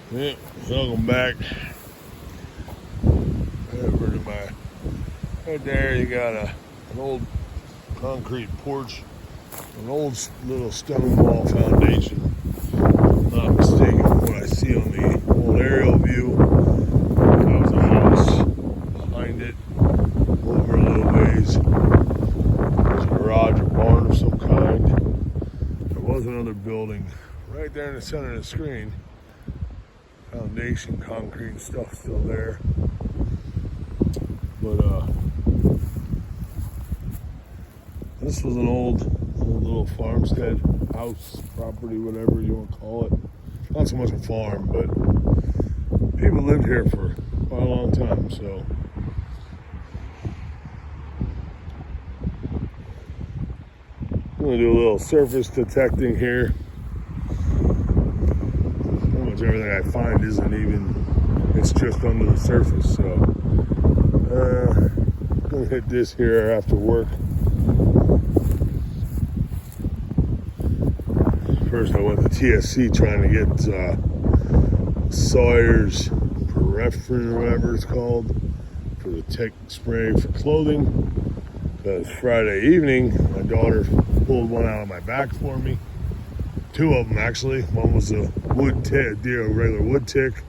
Yeah, welcome back. Over to my right there. You got an old concrete porch, an old little stone wall foundation. Not mistaken from what I see on the old aerial view. That was a house behind it, over a little ways. There's a garage or barn of some kind. There was another building right there in the center of the screen. Foundation, concrete stuff still there. But this was an old little farmstead, house, property, whatever you want to call it. Not so much a farm, but people lived here for quite a long time, so. I'm gonna do a little surface detecting here. Pretty much everything I find isn't even, it's just under the surface, so. I'm gonna hit this here after work. First I went to TSC trying to get Sawyer's peripherin or whatever it's called for the tech spray for clothing. Because Friday evening, my daughter pulled one out of my back for me. Two of them actually. One was a wood tick, regular wood tick.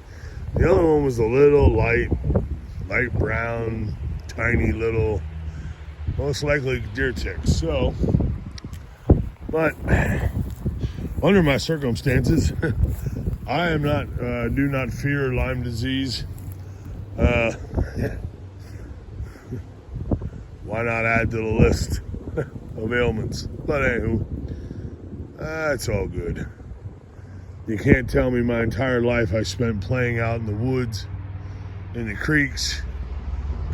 The other one was a little light brown, tiny little, most likely deer tick. So, but under my circumstances, I am not, do not fear Lyme disease. Why not add to the list of ailments? But anywho, it's all good. You can't tell me my entire life I spent playing out in the woods, in the creeks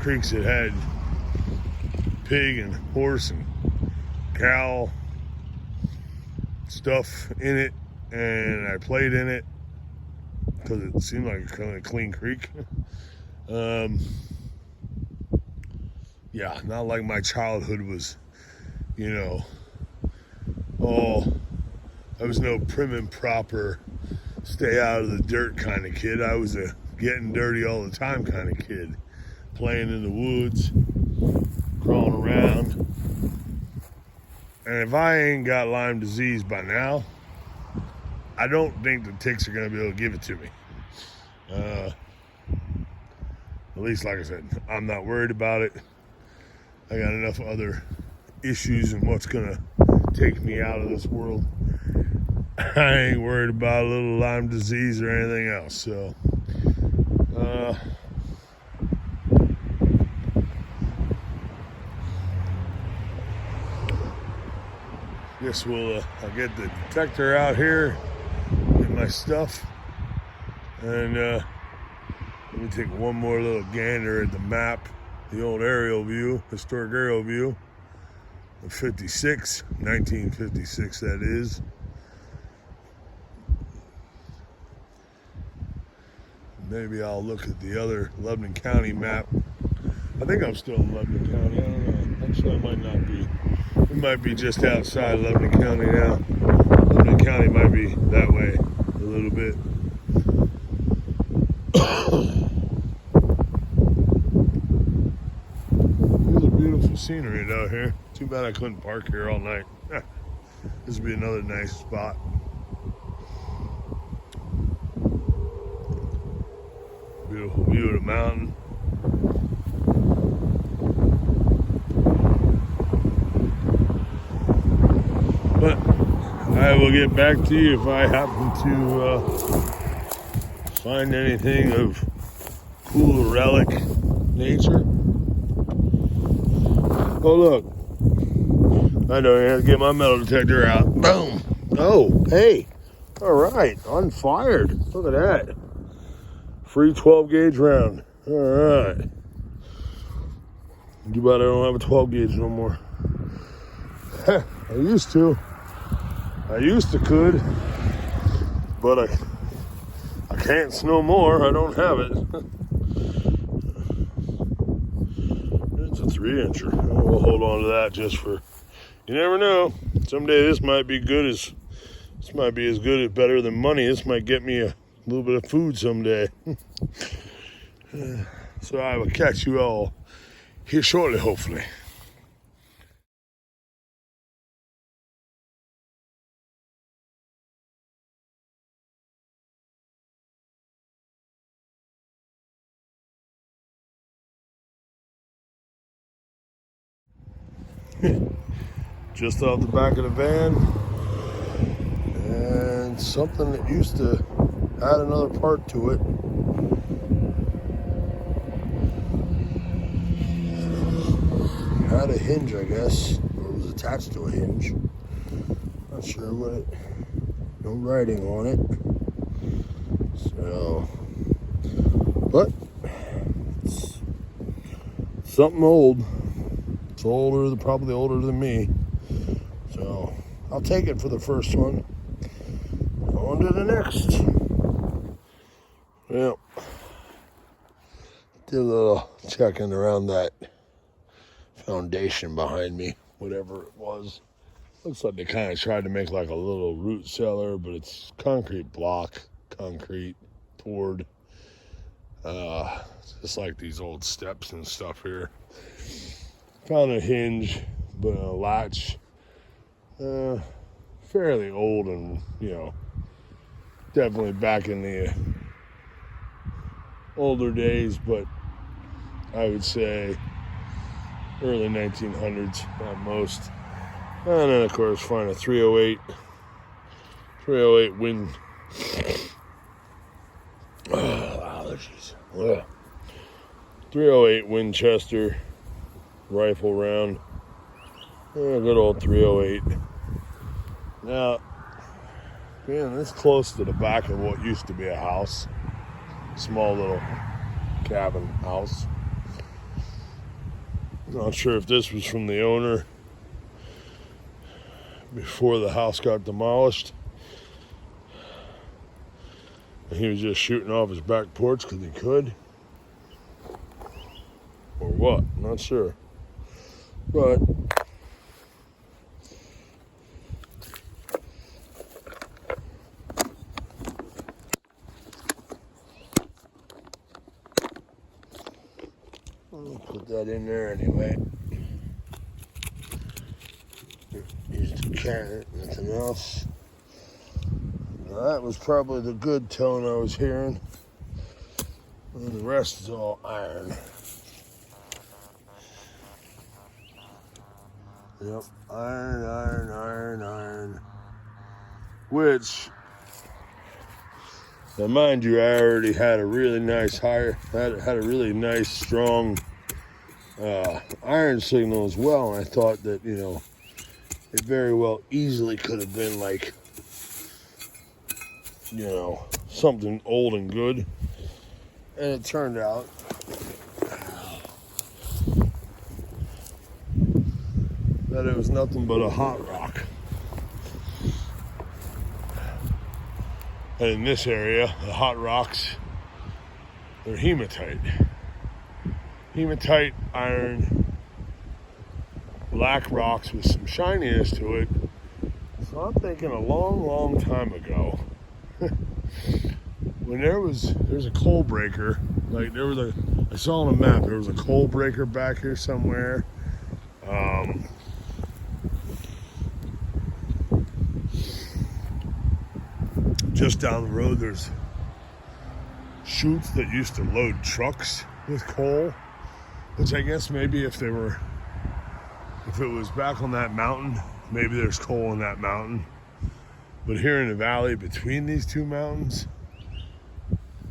that had pig and horse and cow stuff in it, and I played in it because it seemed like a kind of clean creek. Yeah, not like my childhood was, I was no prim and proper, stay out of the dirt kind of kid. I was a getting dirty all the time kind of kid, playing in the woods, crawling around. And if I ain't got Lyme disease by now, I don't think the ticks are going to be able to give it to me. At least, like I said, I'm not worried about it. I got enough other issues and what's going to take me out of this world. I ain't worried about a little Lyme disease or anything else. So, guess I'll get the detector out here, get my stuff, and let me take one more little gander at the map, the old aerial view, historic aerial view of 1956 that is. Maybe I'll look at the other Lebanon County map. I think I'm still in Lebanon County, I don't know. Actually, I might not be. We might be just outside Lebanon County now. Lebanon County might be that way a little bit. There's a beautiful scenery down here. Too bad I couldn't park here all night. This would be another nice spot. Beautiful view of the mountain. But I will get back to you if I happen to find anything of cool relic nature. Oh look, I don't even have to get my metal detector out. Boom. Oh, hey. All right, unfired. Look at that. Free 12 gauge round. All right. Too bad I don't have a 12 gauge no more. I used to could, but I can't no more. I don't have it. It's a 3-incher. We'll hold on to that just for, you never know. Someday this might be as good as better than money. This might get me a a little bit of food someday. So I will catch you all here shortly, hopefully. Just off the back of the van, and something that used to add another part to it. Had a hinge, I guess, or it was attached to a hinge. Not sure what it. No writing on it. So, but it's something old. It's older, probably older than me. So I'll take it for the first one. On to the next. Well, did a little checking around that foundation behind me, whatever it was. Looks like they kind of tried to make like a little root cellar, but it's concrete block, concrete poured. Just like these old steps and stuff here. Found a hinge, but a latch. Fairly old and, definitely back in the older days, but I would say early 1900s at most. And then, of course, find a 308 Win. Allergies. 308 Winchester rifle round. Good old 308. Now, being this close to the back of what used to be a house, small little cabin house. Not sure if this was from the owner before the house got demolished. And he was just shooting off his back porch because he could. Or what, not sure. But I'll put that in there anyway. Used to carry it, nothing else. Now that was probably the good tone I was hearing. And the rest is all iron. Yep, iron. Which, now mind you, I already had a really nice had a really nice strong iron signal as well, and I thought that it very well easily could have been like something old and good, and it turned out that it was nothing but a hot rock. And in this area, the hot rocks, they're hematite. Hematite, iron, black rocks with some shininess to it. So I'm thinking a long, long time ago, when there's a coal breaker, like I saw on a map, there was a coal breaker back here somewhere. Just down the road, there's chutes that used to load trucks with coal, which I guess maybe if it was back on that mountain, maybe there's coal in that mountain. But here in the valley between these two mountains,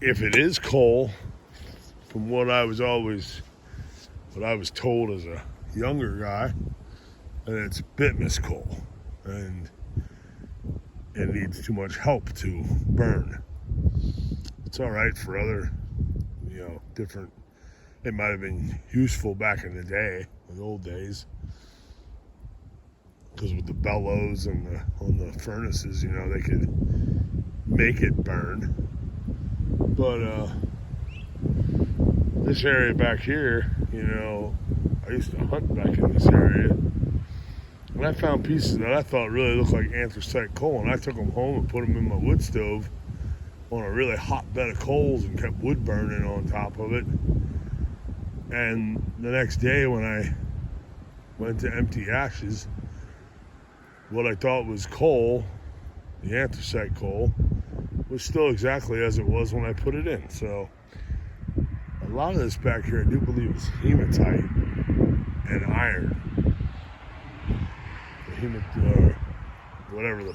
if it is coal, from what I was told as a younger guy, and it's bitmus coal, and it needs too much help to burn. It's all right for other, different. It might have been useful back in the day, in the old days, because with the bellows and on the furnaces, they could make it burn. But this area back here, I used to hunt back in this area. And I found pieces that I thought really looked like anthracite coal, and I took them home and put them in my wood stove on a really hot bed of coals and kept wood burning on top of it. And the next day when I went to empty ashes, what I thought was coal, the anthracite coal, was still exactly as it was when I put it in. So a lot of this back here I do believe is hematite and iron. Whatever the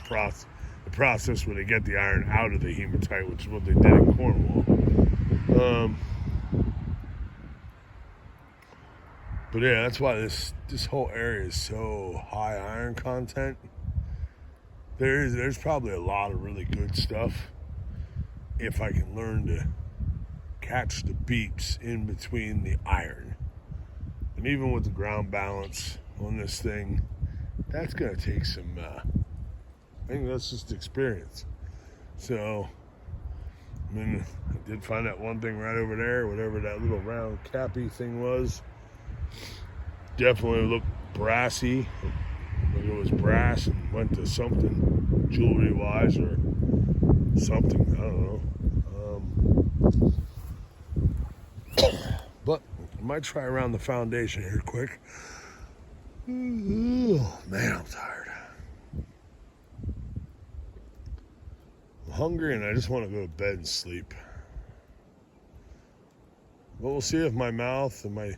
process where they get the iron out of the hematite, which is what they did in Cornwall. But yeah, that's why this whole area is so high iron content. There's probably a lot of really good stuff if I can learn to catch the beeps in between the iron. And even with the ground balance on this thing, that's going to take some, I think that's just experience. So, I mean, I did find that one thing right over there, whatever that little round cappy thing was. Definitely looked brassy, like it was brass and went to something jewelry-wise or something, I don't know. But I might try around the foundation here quick. Oh, man, I'm tired. I'm hungry and I just want to go to bed and sleep. But we'll see if my mouth and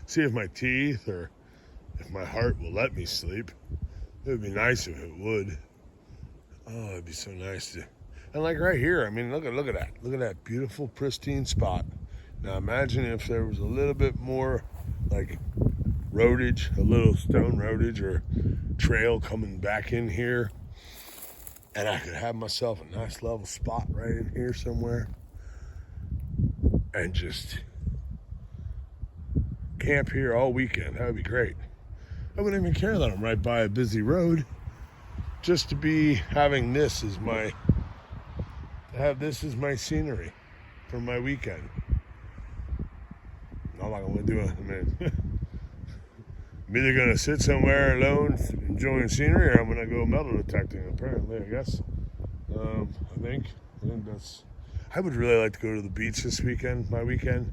see if my teeth or if my heart will let me sleep. It would be nice if it would. Oh, it'd be so nice to. And like right here, I mean, look at that. Look at that beautiful, pristine spot. Now imagine if there was a little bit more like roadage, a little stone roadage or trail coming back in here. And I could have myself a nice level spot right in here somewhere. And just camp here all weekend. That would be great. I wouldn't even care that I'm right by a busy road. Just to be having this as my scenery for my weekend. I'm not gonna do it. I mean, I'm either gonna sit somewhere alone enjoying scenery, or I'm gonna go metal detecting. Apparently, I guess. I think that's. I would really like to go to the beach this weekend, my weekend,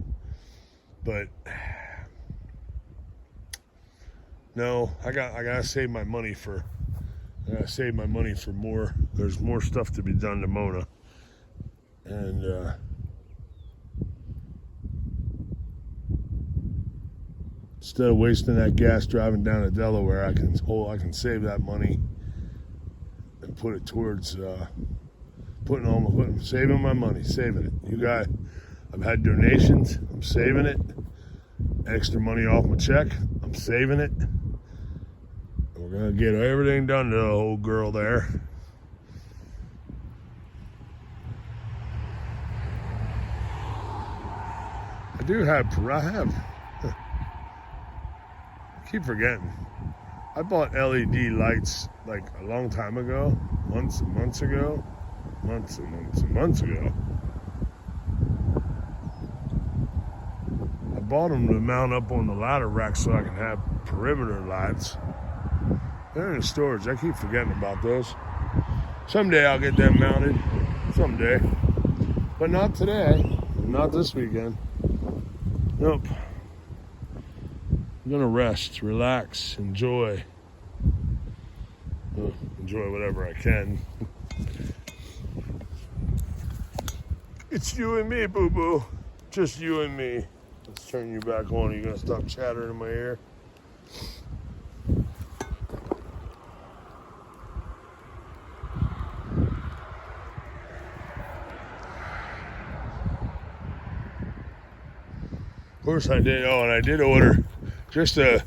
but no, I gotta save my money for. I gotta save my money for more. There's more stuff to be done to Mona, and instead of wasting that gas driving down to Delaware, I can save that money and put it towards saving my money, saving it. You guys, I've had donations. I'm saving it. Extra money off my check. I'm saving it. We're gonna get everything done to the old girl there. I keep forgetting. I bought LED lights like a long time ago, months and months ago. I bought them to mount up on the ladder rack so I can have perimeter lights. They're in storage. I keep forgetting about those. Someday I'll get them mounted. Someday. But not today. Not this weekend. Nope. I'm gonna rest, relax, enjoy. Enjoy whatever I can. It's you and me, boo-boo. Just you and me. Let's turn you back on. Are you gonna stop chattering in my ear? Of course I did. Oh, and I did order just a...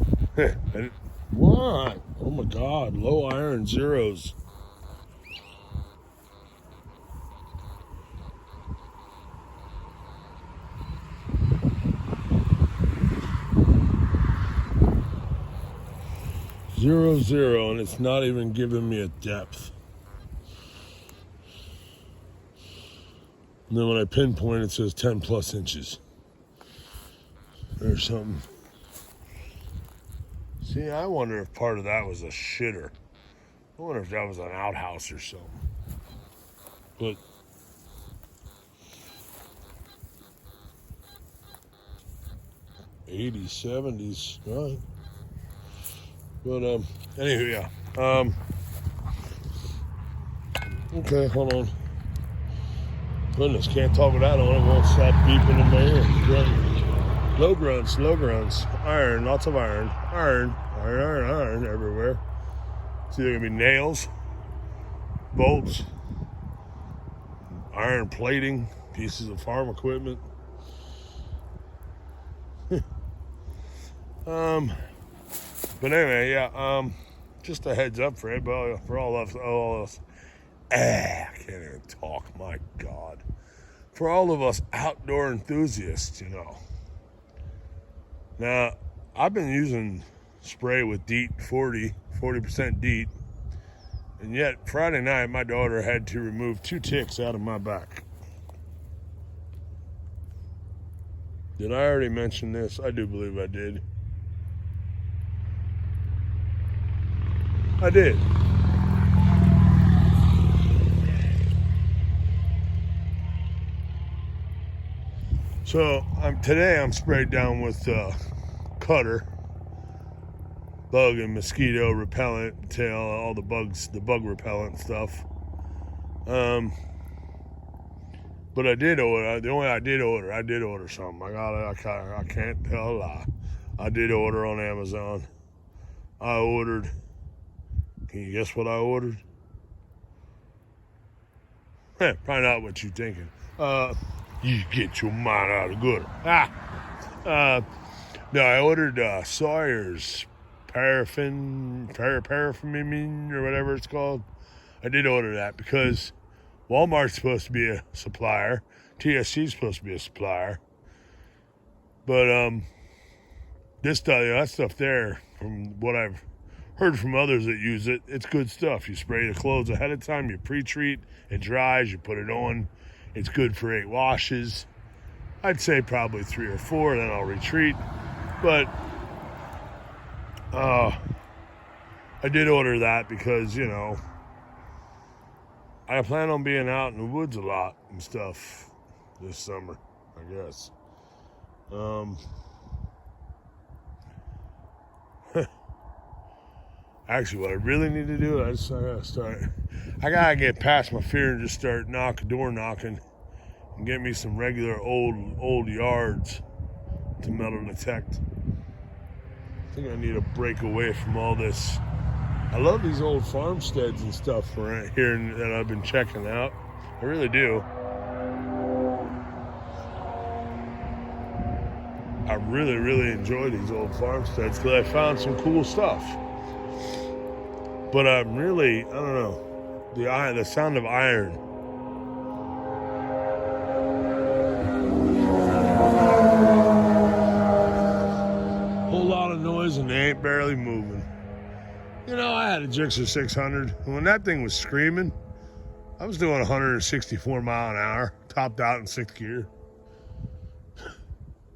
What? Oh my God, low iron zeros. Zero, and it's not even giving me a depth. And then when I pinpoint, it says 10 plus inches. Or something. See, I wonder if part of that was a shitter. I wonder if that was an outhouse or something. But 80s, 70s, right? But anywho, yeah. Okay, hold on. Goodness, can't talk without on it. Won't stop beeping in my ear. Low grunts. Iron, lots of iron. Iron everywhere. It's either gonna be nails, bolts, iron plating, pieces of farm equipment. But anyway, yeah. Just a heads up for everybody, for all of us. I can't even talk. My God. For all of us outdoor enthusiasts, you know. Now, I've been using spray with DEET 40% DEET, and yet Friday night my daughter had to remove 2 ticks out of my back. Did I already mention this? I do believe I did. I did. So today I'm sprayed down with Cutter, bug and mosquito repellent, all the bugs, the bug repellent stuff. But I did order. I did order something. I can't tell a lie. I did order on Amazon. I ordered. Can you guess what I ordered? Probably not what you're thinking. You get your mind out of the gutter. No, I ordered Sawyer's paraffin or whatever it's called. I did order that because Walmart's supposed to be a supplier. TSC's supposed to be a supplier. But that stuff there, from what I've heard from others that use it, it's good stuff. You spray the clothes ahead of time, you pre-treat, it dries, you put it on. It's good for 8 washes. I'd say probably 3 or 4, then I'll retreat. But I did order that because, you know, I plan on being out in the woods a lot and stuff this summer, I guess. Actually, what I really need to do is I gotta get past my fear and just start door knocking and get me some regular old yards to metal detect. I think I need a break away from all this. I love these old farmsteads and stuff around here that I've been checking out. I really do. I really, really enjoy these old farmsteads because I found some cool stuff. But I'm really, I don't know, the sound of iron. Whole lot of noise and they ain't barely moving. You know, I had a Gixxer 600, and when that thing was screaming, I was doing 164 mile an hour, topped out in 6th gear.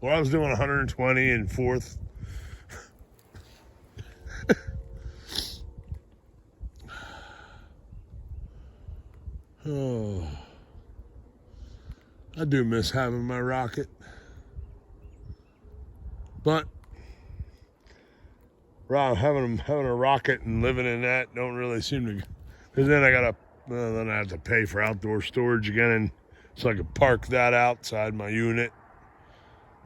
Or I was doing 120 in 4th. Oh, I do miss having my rocket, but having a rocket and living in that don't really seem to. Because then I have to pay for outdoor storage again, and so I could park that outside my unit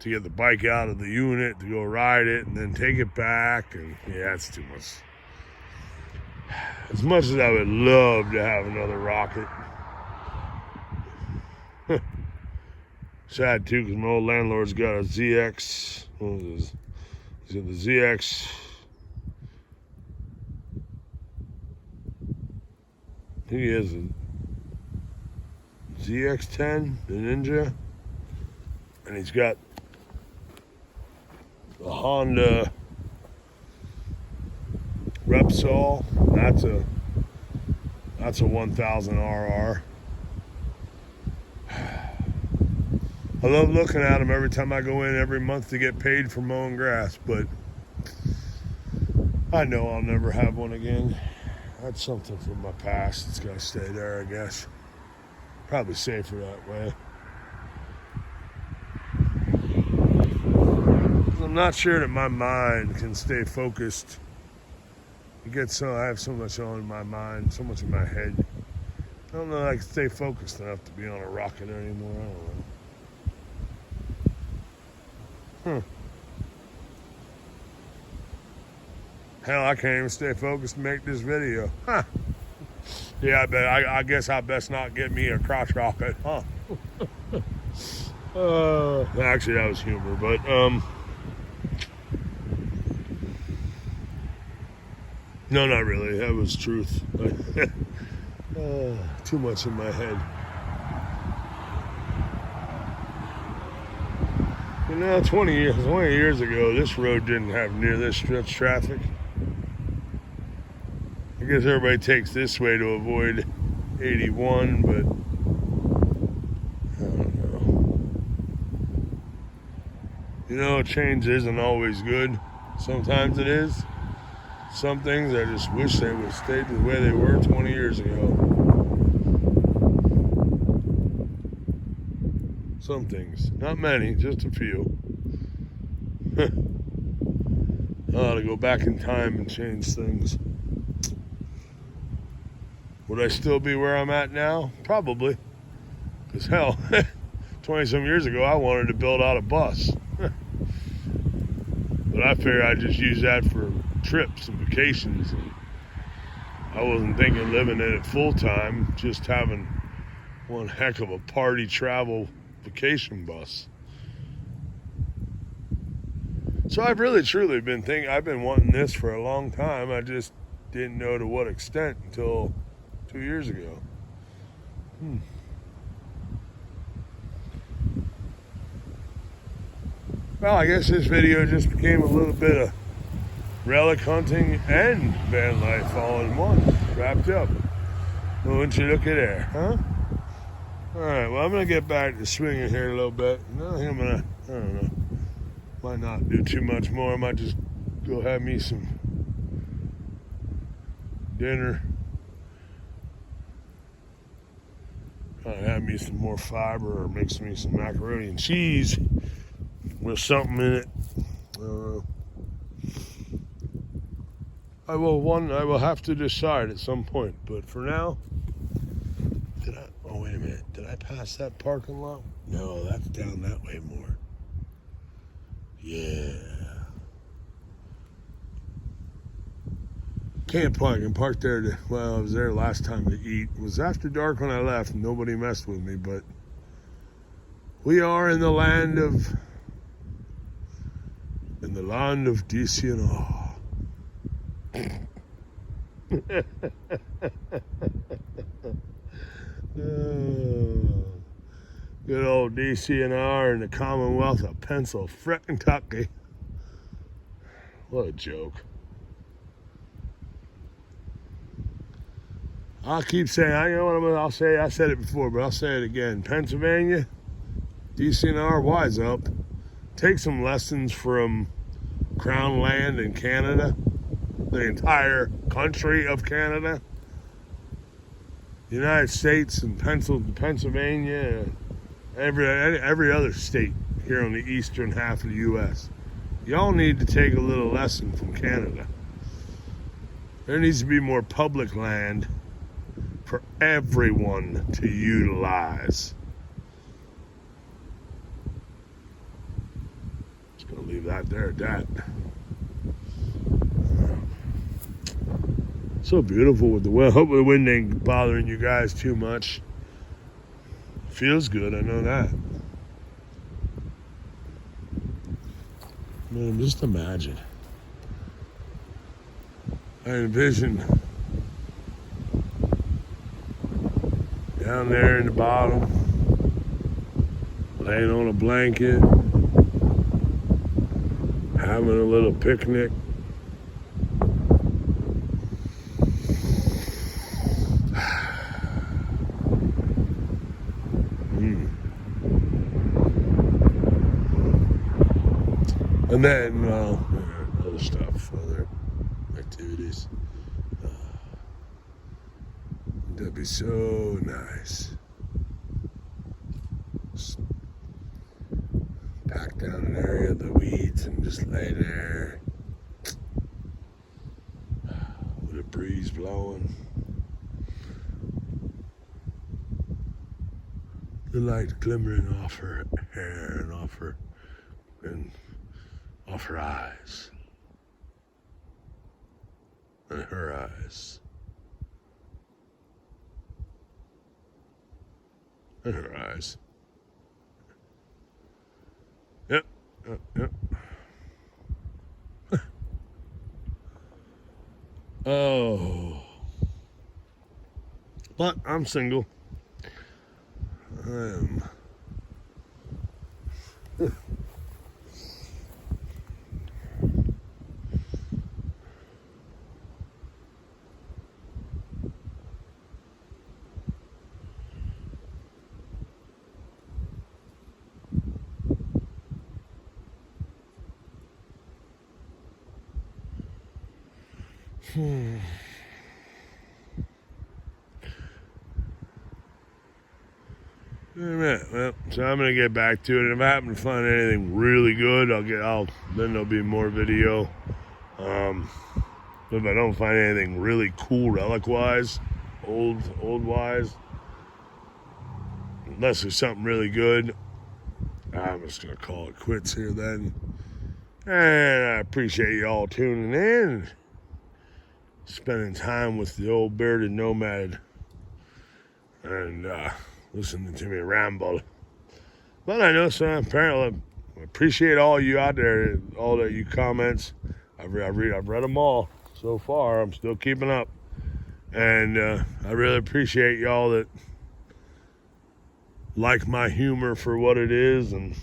to get the bike out of the unit to go ride it, and then take it back, and yeah, it's too much. As much as I would love to have another rocket. Sad too, because my old landlord's got a ZX. He's got the ZX. I think he has a ZX-10, the Ninja, and he's got the Honda Repsol. That's a 1000 RR. I love looking at them every time I go in every month to get paid for mowing grass, but I know I'll never have one again. That's something from my past. It's got to stay there, I guess. Probably safer that way. I'm not sure that my mind can stay focused. I have so much on my mind, so much in my head. I don't know if I can stay focused enough to be on a rocket anymore. I don't know. Hell, I can't even stay focused to make this video. Huh. Yeah, I guess I best not get me a crotch rocket, huh? Actually, that was humor, but no, not really. That was truth. Too much in my head. You know, 20 years ago, this road didn't have near this much traffic. I guess everybody takes this way to avoid 81, but I don't know. You know, change isn't always good. Sometimes it is. Some things I just wish they would have stayed the way they were 20 years ago. Some things. Not many, just a few. I ought to go back in time and change things. Would I still be where I'm at now? Probably. Because hell, 20-some years ago, I wanted to build out a bus. But I figured I'd just use that for trips and vacations. And I wasn't thinking living in it full time, just having one heck of a party travel vacation bus. So I've really truly been I've been wanting this for a long time. I just didn't know to what extent until 2 years ago. Well, I guess this video just became a little bit of relic hunting and van life all in one, wrapped up. Well, wouldn't you look at there, huh? All right, well, I'm going to get back to swinging here a little bit. I think I don't know, might not do too much more. I might just go have me some dinner. Have me some more fiber or mix me some macaroni and cheese with something in it. I will have to decide at some point, but for now, wait a minute, did I pass that parking lot? No, that's down that way more. Yeah. Can't park. I can park there I was there last time to eat. It was after dark when I left. Nobody messed with me, but we are in the land of DCNR. Good old DCNR in the Commonwealth of Pennsylvania. What a joke. I'll keep saying, I'll say, I said it before, but I'll say it again. Pennsylvania, DCNR, wise up. Take some lessons from Crown Land in Canada, the entire country of Canada, the United States and Pennsylvania, every other state here on the eastern half of the U.S. Y'all need to take a little lesson from Canada. There needs to be more public land for everyone to utilize. Just gonna leave that there at that. So beautiful with the wind. Hope the wind ain't bothering you guys too much. Feels good, I know that. Man, just imagine. I envision down there in the bottom, laying on a blanket, having a little picnic. And then, well, other stuff, other activities. That'd be so nice. Just pack down an area of the weeds. and just lay there with a breeze blowing. The light glimmering off her hair and off her eyes. And her eyes. And her eyes. Yep. Oh. But I'm single. I am. Well, so I'm gonna get back to it. And if I happen to find anything really good, then there'll be more video. If I don't find anything really cool relic-wise, old-wise, unless there's something really good, I'm just gonna call it quits here then. And I appreciate y'all tuning in, spending time with the old bearded nomad, and listening to me ramble. But I know some apparently I appreciate all you out there, all that you comments. I've read them all so far. I'm still keeping up, and I really appreciate y'all that like my humor for what it is and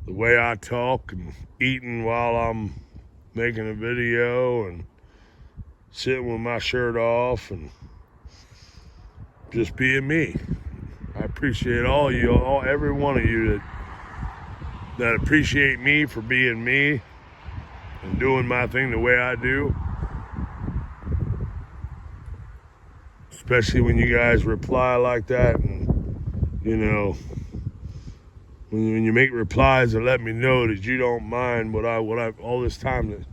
the way I talk and eating while I'm making a video and sitting with my shirt off and just being me. I appreciate every one of you that appreciate me for being me and doing my thing the way I do. Especially when you guys reply like that, and you know, when you make replies that let me know that you don't mind what I all this time, that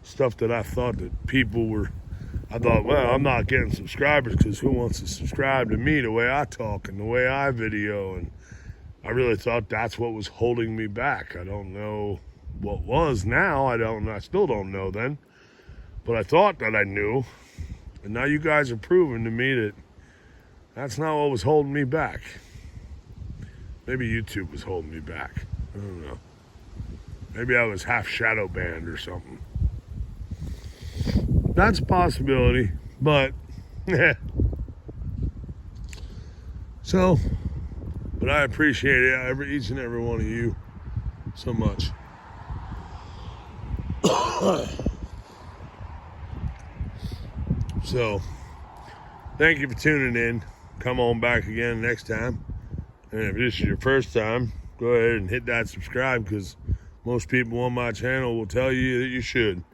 stuff that I thought that people were. I thought, well, I'm not getting subscribers because who wants to subscribe to me the way I talk and the way I video? And I really thought that's what was holding me back. I don't know what was now. I still don't know then. But I thought that I knew. And now you guys are proving to me that that's not what was holding me back. Maybe YouTube was holding me back. I don't know. Maybe I was half shadow banned or something. That's a possibility, but so, but I appreciate it, each and every one of you, so much. So, thank you for tuning in. Come on back again next time. And if this is your first time, go ahead and hit that subscribe, because most people on my channel will tell you that you should.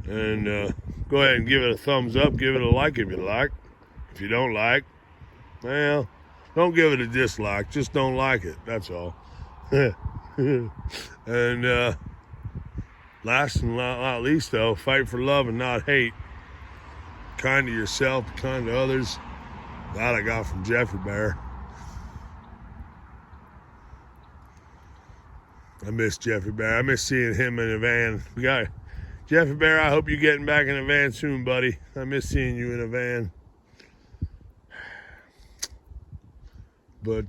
And go ahead and give it a thumbs up. Give it a like if you like. If you don't like, well, don't give it a dislike. Just don't like it. That's all. And last and not least, though, fight for love and not hate. Kind to yourself, kind to others. That I got from Jeffrey Bear. I miss Jeffrey Bear. I miss seeing him in a van. Jeffrey Bear, I hope you're getting back in a van soon, buddy. I miss seeing you in a van. But,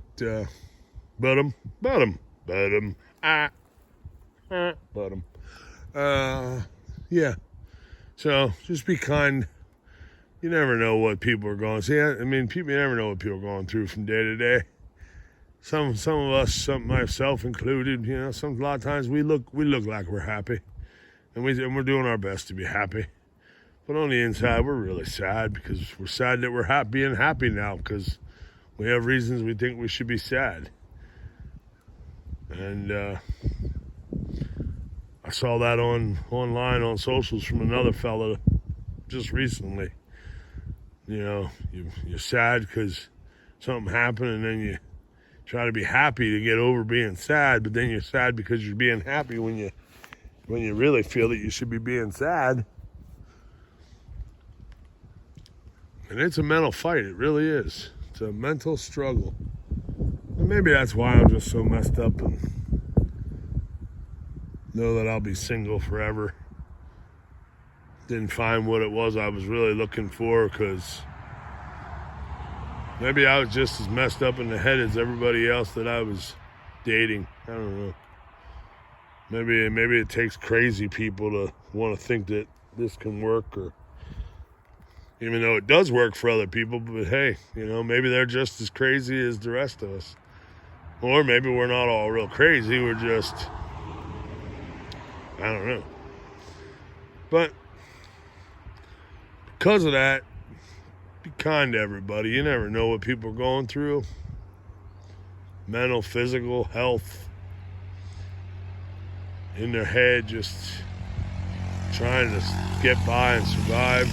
yeah. So, just be kind. You never know what people are going. See, I mean, you never know what people are going through from day to day. Some of us, myself included, you know, a lot of times we look like we're happy, and we're doing our best to be happy. But on the inside, we're really sad, because we're sad that we're happy now, because we have reasons we think we should be sad. And I saw that online on socials from another fella just recently. You know, you're sad because something happened, and then try to be happy to get over being sad, but then you're sad because you're being happy when you really feel that you should be being sad. And it's a mental fight. It really is. It's a mental struggle. And maybe that's why I'm just so messed up and know that I'll be single forever. Didn't find what it was I was really looking for, because maybe I was just as messed up in the head as everybody else that I was dating. I don't know. Maybe it takes crazy people to want to think that this can work, or even though it does work for other people, but hey, maybe they're just as crazy as the rest of us. Or maybe we're not all real crazy, we're just, I don't know. But because of that, be kind to everybody. You never know what people are going through. Mental, physical, health. In their head, just trying to get by and survive.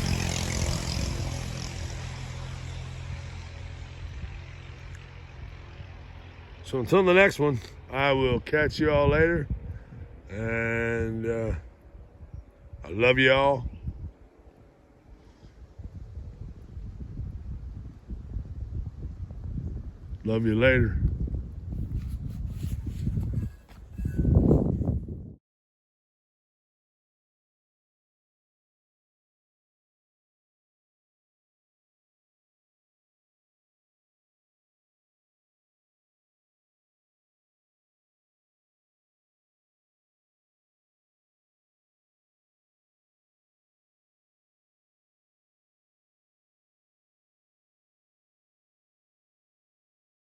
So until the next one, I will catch you all later. And I love you all. Love you later.